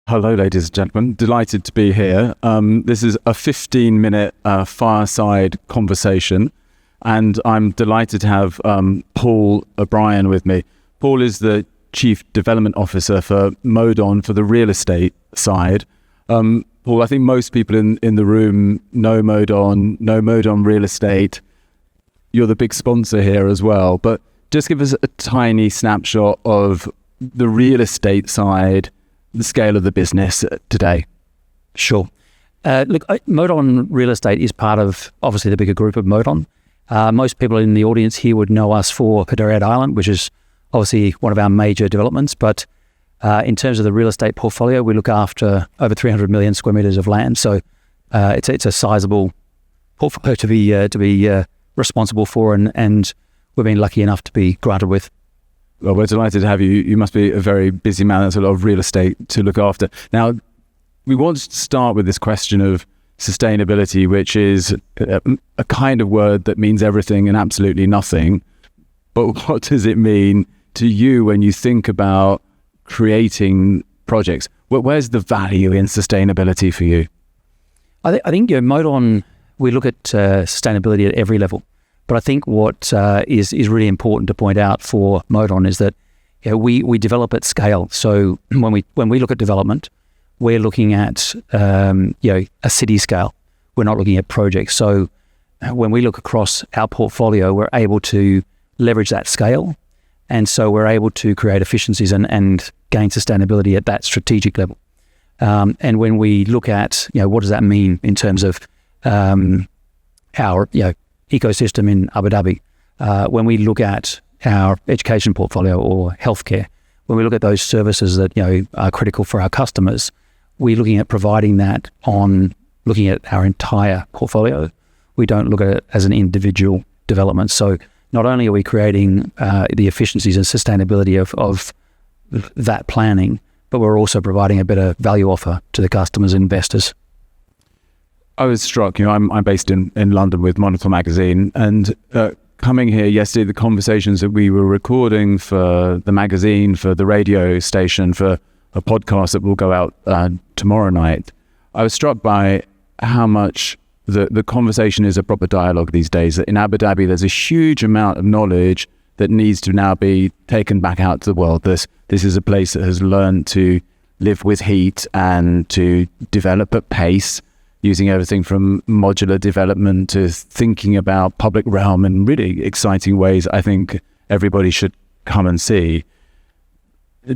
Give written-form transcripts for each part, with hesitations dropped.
Hello, ladies and gentlemen. Delighted to be here. This is a 15-minute fireside conversation, and I'm delighted to have Paul O'Brien with me. Paul is the Chief Development Officer for Modon for the real estate side. Paul, I think most people in the room know Modon Real Estate. You're the big sponsor here as well, but just give us a tiny snapshot of the real estate side, the scale of the business today. Sure. Look, Modon Real Estate is part of, obviously, the bigger group of Modon. Most people in the audience here would know us for Hudayriyat Island, which is obviously one of our major developments. But in terms of the real estate portfolio, we look after over 300 million square metres of land. So it's a sizable portfolio to be responsible for, and we've been lucky enough to be granted with. Well, we're delighted to have you. You must be a very busy man. There's a lot of real estate to look after. Now, we want to start with this question of sustainability, which is a kind of word that means everything and absolutely nothing. But what does it mean to you when you think about creating projects? Where's the value in sustainability for you? I think Modon, we look at sustainability at every level. But I think what is really important to point out for Modon is that we develop at scale. So when we look at development, we're looking at a city scale. We're not looking at projects. So when we look across our portfolio, we're able to leverage that scale, and so we're able to create efficiencies and gain sustainability at that strategic level. And when we look at what does that mean in terms of our ecosystem in Abu Dhabi, when we look at our education portfolio or healthcare, when we look at those services that are critical for our customers, we're looking at providing that on looking at our entire portfolio. We don't look at it as an individual development. So not only are we creating the efficiencies and sustainability of that planning, but we're also providing a better value offer to the customers and investors. I was struck, I'm based in London with Monocle magazine, and coming here yesterday, the conversations that we were recording for the magazine, for the radio station, for a podcast that will go out tomorrow night, I was struck by how much the conversation is a proper dialogue these days. That in Abu Dhabi, there's a huge amount of knowledge that needs to now be taken back out to the world. This is a place that has learned to live with heat and to develop at pace, using everything from modular development to thinking about public realm in really exciting ways. I think everybody should come and see.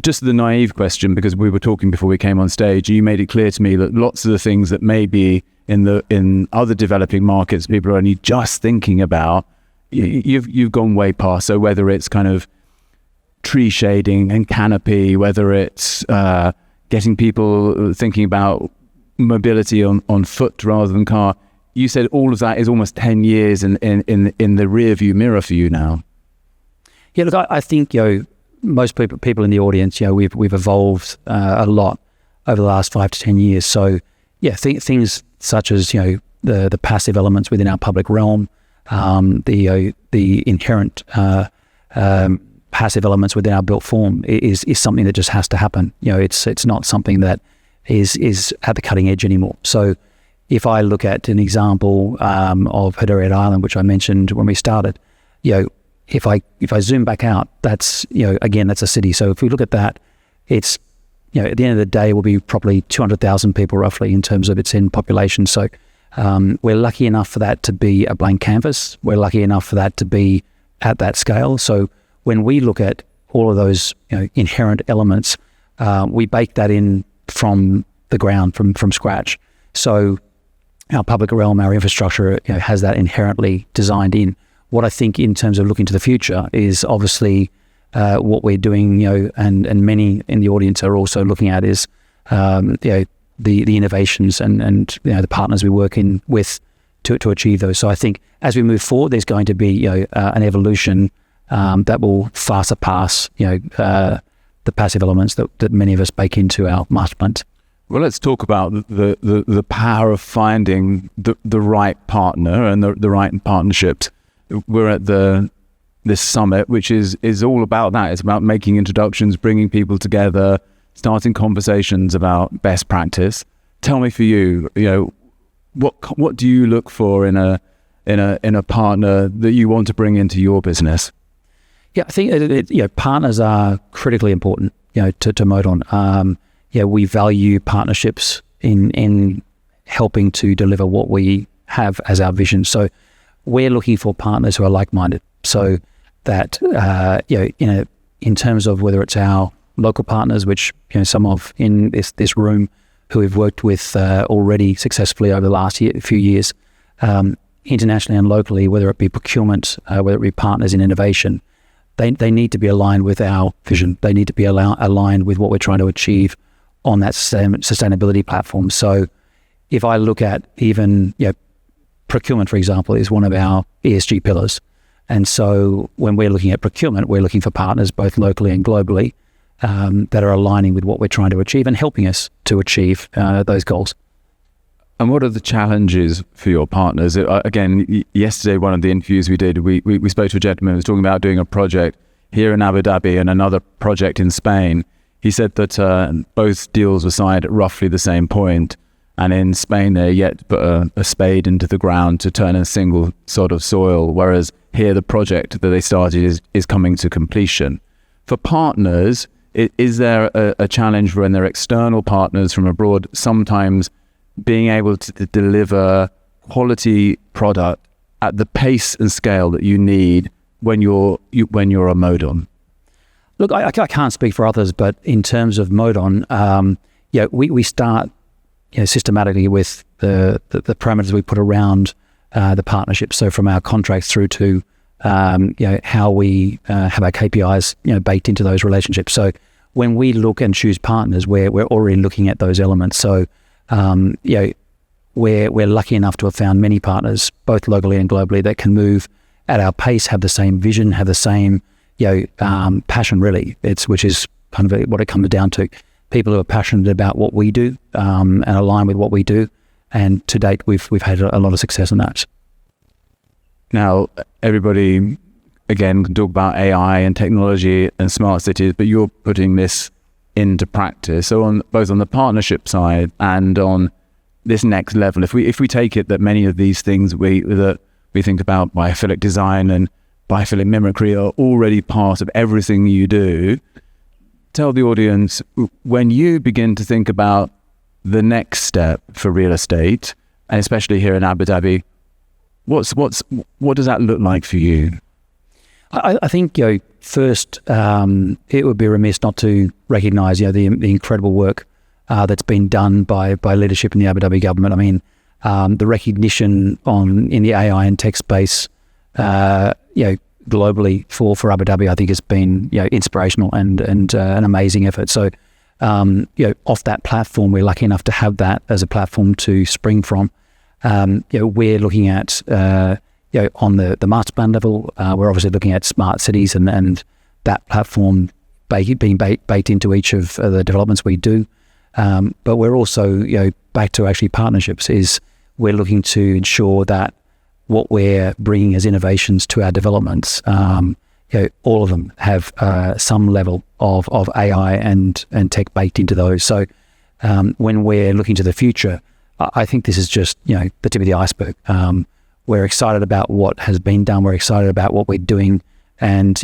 Just the naive question, because we were talking before we came on stage, you made it clear to me that lots of the things that maybe in other developing markets people are only just thinking about, you've gone way past. So whether it's kind of tree shading and canopy, whether it's getting people thinking about mobility on foot rather than car, you said all of that is almost 10 years in the rear view mirror for you now. Yeah, look, I think most people in the audience, we've evolved a lot over the last 5 to 10 years. So yeah, things such as the passive elements within our public realm, the inherent passive elements within our built form is something that just has to happen. It's not something that is at the cutting edge anymore. So if I look at an example of Hudayriyat Island, which I mentioned when we started, if I zoom back out, that's again, that's a city. So if we look at that, it's at the end of the day, will be probably 200,000 people roughly in terms of its in population. So we're lucky enough for that to be a blank canvas. We're lucky enough for that to be at that scale. So when we look at all of those inherent elements, we bake that in from the ground, from scratch. So our public realm, our infrastructure has that inherently designed in. What I think in terms of looking to the future is obviously what we're doing, and many in the audience are also looking at is the innovations and the partners we work in with to achieve those. So I think as we move forward, there's going to be an evolution that will far surpass the passive elements that many of us bake into our master plans. Well, let's talk about the power of finding the right partner and the right partnerships. We're at this summit, which is all about that. It's about making introductions, bringing people together, starting conversations about best practice. Tell me, for you, what do you look for in a partner that you want to bring into your business? Yeah, I think partners are critically important, to Modon. We value partnerships in helping to deliver what we have as our vision. So we're looking for partners who are like-minded. So that in terms of whether it's our local partners, which some of in this room who we've worked with already successfully over the last few years, internationally and locally, whether it be procurement, whether it be partners in innovation, they need to be aligned with our vision. They need to be aligned with what we're trying to achieve on that sustainability platform. So if I look at even procurement, for example, is one of our ESG pillars. And so when we're looking at procurement, we're looking for partners both locally and globally that are aligning with what we're trying to achieve and helping us to achieve those goals. And what are the challenges for your partners? Again, yesterday, one of the interviews we did, we spoke to a gentleman who was talking about doing a project here in Abu Dhabi and another project in Spain. He said that both deals were signed at roughly the same point. And in Spain, they're yet to put a spade into the ground to turn a single sod of soil, whereas here the project that they started is coming to completion. For partners, is there a challenge when they're external partners from abroad, sometimes being able to deliver quality product at the pace and scale that you need when you're a Modon? Look, I can't speak for others, but in terms of Modon, we start systematically with the parameters we put around the partnership. So from our contracts through to how we have our KPIs baked into those relationships. So when we look and choose partners, we're already looking at those elements. So we're lucky enough to have found many partners, both locally and globally, that can move at our pace, have the same vision, have the same passion. Really, which is kind of what it comes down to. People who are passionate about what we do and align with what we do. And to date, we've had a lot of success in that. Now, everybody, again, can talk about AI and technology and smart cities, but you're putting this into practice. So both on the partnership side and on this next level, if we take it that many of these things that we think about, biophilic design and biophilic mimicry, are already part of everything you do, tell the audience, when you begin to think about the next step for real estate, and especially here in Abu Dhabi, what does that look like for you? I think first it would be remiss not to recognise the incredible work that's been done by leadership in the Abu Dhabi government. I mean, the recognition in the AI and tech space, globally for Abu Dhabi, I think has been inspirational and an amazing effort. So off that platform, we're lucky enough to have that as a platform to spring from. We're looking at on the master plan level, we're obviously looking at smart cities and that platform being baked into each of the developments we do. But we're also back to actually partnerships. Is we're looking to ensure that what we're bringing as innovations to our developments, all of them have some level of AI and tech baked into those. So when we're looking to the future, I think this is just the tip of the iceberg. We're excited about what has been done. We're excited about what we're doing, and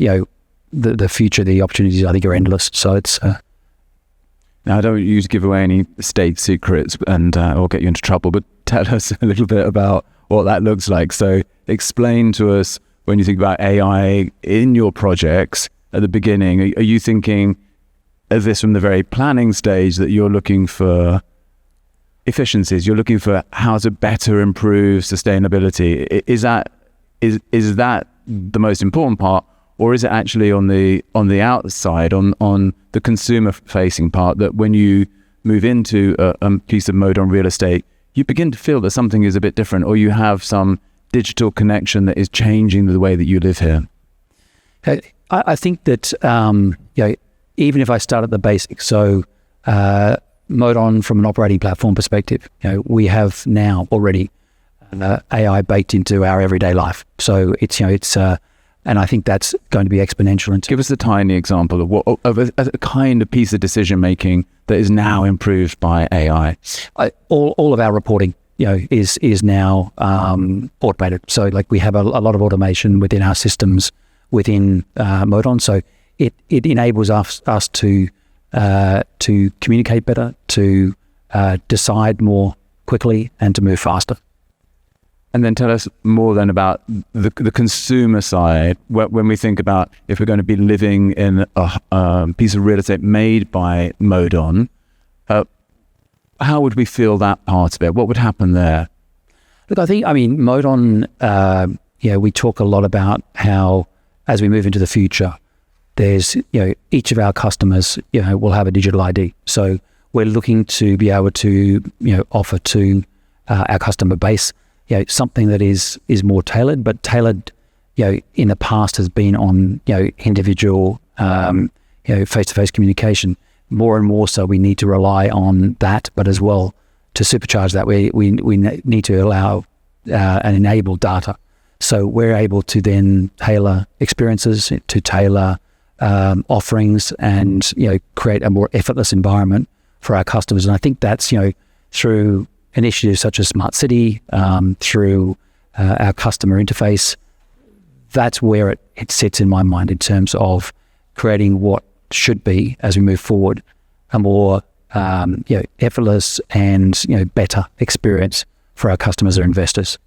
the future, the opportunities I think are endless. So it's. Now, I don't want you to give away any state secrets and or get you into trouble, but tell us a little bit about what that looks like. So explain to us, when you think about AI in your projects at the beginning, are you thinking of this from the very planning stage, that you're looking for efficiencies, you're looking for how to better improve sustainability? Is that the most important part, or is it actually on the outside, on the consumer facing part, that when you move into a piece of Modon Real Estate, you begin to feel that something is a bit different, or you have some digital connection that is changing the way that you live here? I think that even if I start at the basics, so Modon from an operating platform perspective, we have now already AI baked into our everyday life. So it's and I think that's going to be exponential. Give us a tiny example of a kind of piece of decision making that is now improved by AI? All of our reporting, is now automated. So like we have a lot of automation within our systems within Modon. So it enables us to communicate better, to decide more quickly, and to move faster. And then tell us more then about the consumer side. When we think about if we're going to be living in a piece of real estate made by Modon, how would we feel that part of it? What would happen there? Look, Modon, we talk a lot about how as we move into the future, there's, each of our customers, will have a digital ID. So we're looking to be able to, offer to our customer base, something that is more tailored, but tailored, in the past has been on, individual, face-to-face communication. More and more so we need to rely on that, but as well to supercharge that, we need to allow and enable data. So we're able to then tailor experiences, to tailor offerings, and create a more effortless environment for our customers. And I think that's through initiatives such as Smart City, through our customer interface. That's where it sits in my mind in terms of creating what should be, as we move forward, a more effortless and better experience for our customers or investors.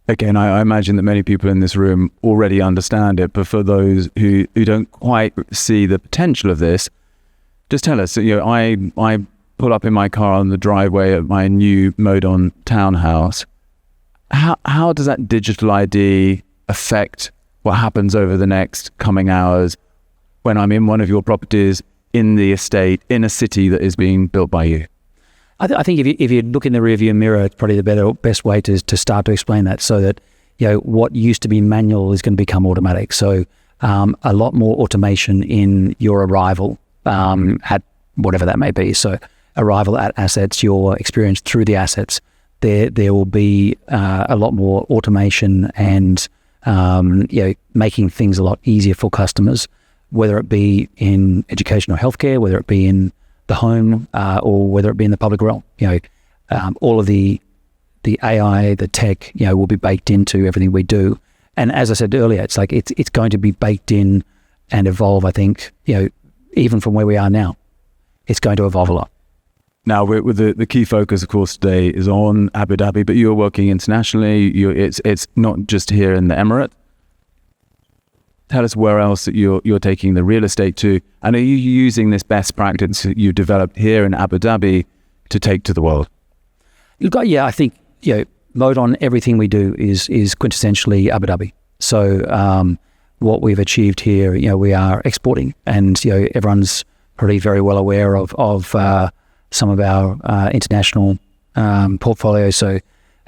Again, I imagine that many people in this room already understand it, but for those who don't quite see the potential of this, just tell us. I pull up in my car on the driveway at my new Modon townhouse. How does that digital ID affect what happens over the next coming hours when I'm in one of your properties, in the estate, in a city that is being built by you? I think if you look in the rearview mirror, it's probably the best way to start to explain that, so that what used to be manual is going to become automatic. So a lot more automation in your arrival at whatever that may be. So arrival at assets, your experience through the assets. There will be a lot more automation and making things a lot easier for customers, whether it be in education or healthcare, whether it be in the home, or whether it be in the public realm. All of the AI, the tech, will be baked into everything we do. And as I said earlier, it's like it's going to be baked in and evolve. I think even from where we are now, it's going to evolve a lot. Now, with the key focus, of course, today is on Abu Dhabi, but you're working internationally. It's not just here in the Emirate. Tell us where else that you're taking the real estate to, and are you using this best practice that you developed here in Abu Dhabi to take to the world? I think Modon, everything we do is quintessentially Abu Dhabi. So what we've achieved here, we are exporting, and everyone's probably very well aware of some of our international portfolio. So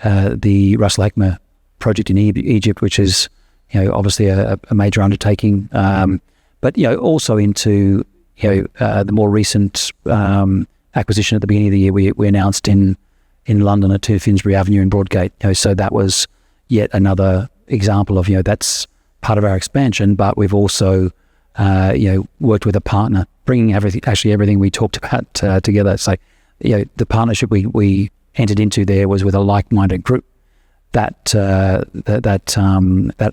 the Ras Al Khaimah project in Egypt, which is obviously a major undertaking, but also into the more recent acquisition at the beginning of the year. We announced in London at 2 Finsbury Avenue in Broadgate. So that was yet another example of that's part of our expansion. But we've also worked with a partner, bringing everything we talked about together. It's like the partnership we entered into there was with a like-minded group. That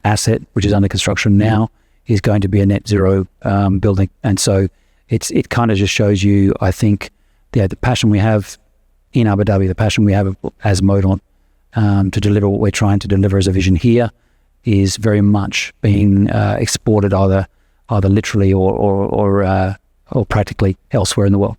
asset, which is under construction now, is going to be a net zero building, and so it kind of just shows you, I think, the passion we have in Abu Dhabi, the passion we have as Modon to deliver what we're trying to deliver as a vision here, is very much being exported either literally or practically elsewhere in the world.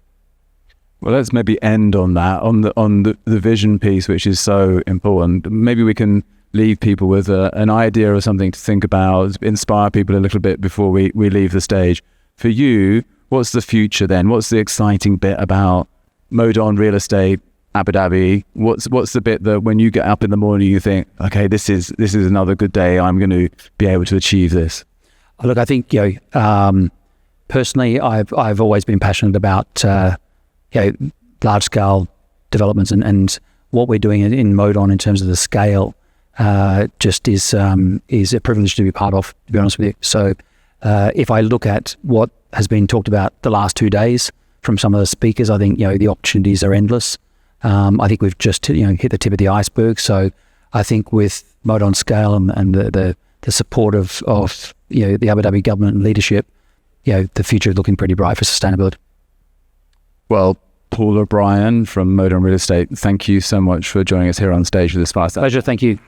Well, let's maybe end on that, on the vision piece, which is so important. Maybe we can leave people with an idea or something to think about, inspire people a little bit before we leave the stage. For you, what's the future then? What's the exciting bit about Modon Real Estate, Abu Dhabi? What's the bit that when you get up in the morning you think, okay, this is another good day, I'm going to be able to achieve this? Look, I think personally, I've always been passionate about large scale developments, and what we're doing in Modon in terms of the scale just is a privilege to be part of, to be honest with you. So if I look at what has been talked about the last 2 days from some of the speakers. I think, the opportunities are endless. I think we've just, hit the tip of the iceberg. So I think with Modon scale and the support of the Abu Dhabi government and leadership, the future is looking pretty bright for sustainability. Well, Paul O'Brien from Modon Real Estate, thank you so much for joining us here on stage with this fireside. Pleasure. Thank you.